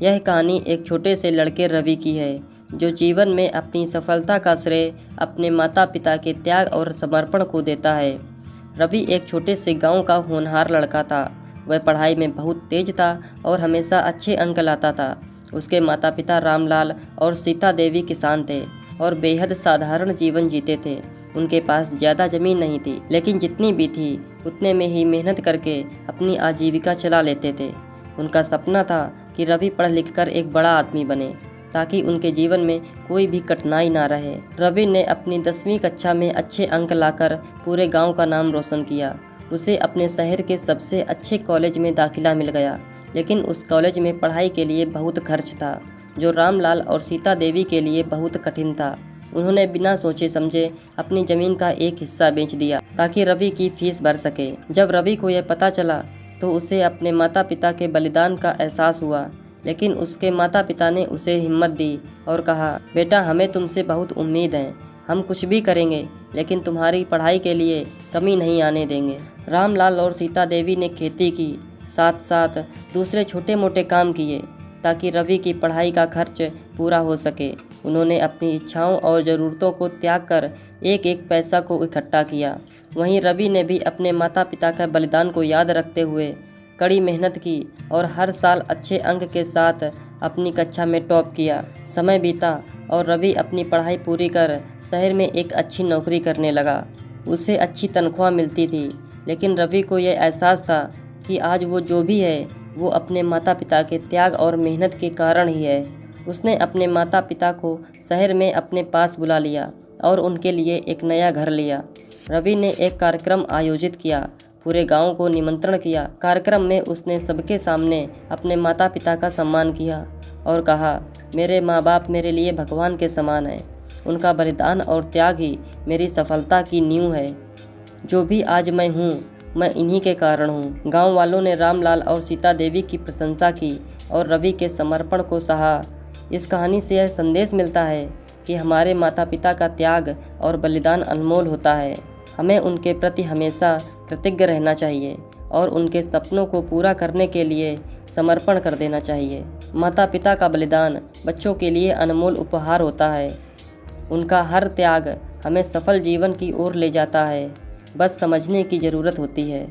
यह कहानी एक छोटे से लड़के रवि की है जो जीवन में अपनी सफलता का श्रेय अपने माता पिता के त्याग और समर्पण को देता है। रवि एक छोटे से गांव का होनहार लड़का था। वह पढ़ाई में बहुत तेज था और हमेशा अच्छे अंक लाता था। उसके माता पिता रामलाल और सीता देवी किसान थे और बेहद साधारण जीवन जीते थे। उनके पास ज़्यादा ज़मीन नहीं थी, लेकिन जितनी भी थी उतने में ही मेहनत करके अपनी आजीविका चला लेते थे। उनका सपना था कि रवि पढ़ लिख कर एक बड़ा आदमी बने ताकि उनके जीवन में कोई भी कठिनाई ना रहे। रवि ने अपनी 10वीं कक्षा में अच्छे अंक लाकर पूरे गांव का नाम रोशन किया। उसे अपने शहर के सबसे अच्छे कॉलेज में दाखिला मिल गया, लेकिन उस कॉलेज में पढ़ाई के लिए बहुत खर्च था, जो रामलाल और सीता देवी के लिए बहुत कठिन था। उन्होंने बिना सोचे समझे अपनी ज़मीन का एक हिस्सा बेच दिया ताकि रवि की फीस भर सके। जब रवि को यह पता चला तो उसे अपने माता पिता के बलिदान का एहसास हुआ, लेकिन उसके माता पिता ने उसे हिम्मत दी और कहा, बेटा हमें तुमसे बहुत उम्मीद है, हम कुछ भी करेंगे लेकिन तुम्हारी पढ़ाई के लिए कमी नहीं आने देंगे। रामलाल और सीता देवी ने खेती की, साथ साथ दूसरे छोटे मोटे काम किए ताकि रवि की पढ़ाई का खर्च पूरा हो सके। उन्होंने अपनी इच्छाओं और ज़रूरतों को त्याग कर एक एक पैसा को इकट्ठा किया। वहीं रवि ने भी अपने माता पिता का बलिदान को याद रखते हुए कड़ी मेहनत की और हर साल अच्छे अंक के साथ अपनी कक्षा में टॉप किया। समय बीता और रवि अपनी पढ़ाई पूरी कर शहर में एक अच्छी नौकरी करने लगा। उसे अच्छी तनख्वाह मिलती थी, लेकिन रवि को यह एहसास था कि आज वो जो भी है वो अपने माता पिता के त्याग और मेहनत के कारण ही है। उसने अपने माता पिता को शहर में अपने पास बुला लिया और उनके लिए एक नया घर लिया। रवि ने एक कार्यक्रम आयोजित किया, पूरे गांव को निमंत्रण किया। कार्यक्रम में उसने सबके सामने अपने माता पिता का सम्मान किया और कहा, मेरे माँ बाप मेरे लिए भगवान के समान हैं। उनका बलिदान और त्याग ही मेरी सफलता की नींव है। जो भी आज मैं हूँ, मैं इन्हीं के कारण हूँ। गांव वालों ने रामलाल और सीता देवी की प्रशंसा की और रवि के समर्पण को सहा। इस कहानी से यह संदेश मिलता है कि हमारे माता पिता का त्याग और बलिदान अनमोल होता है। हमें उनके प्रति हमेशा कृतज्ञ रहना चाहिए और उनके सपनों को पूरा करने के लिए समर्पण कर देना चाहिए। माता पिता का बलिदान बच्चों के लिए अनमोल उपहार होता है। उनका हर त्याग हमें सफल जीवन की ओर ले जाता है। बस समझने की ज़रूरत होती है।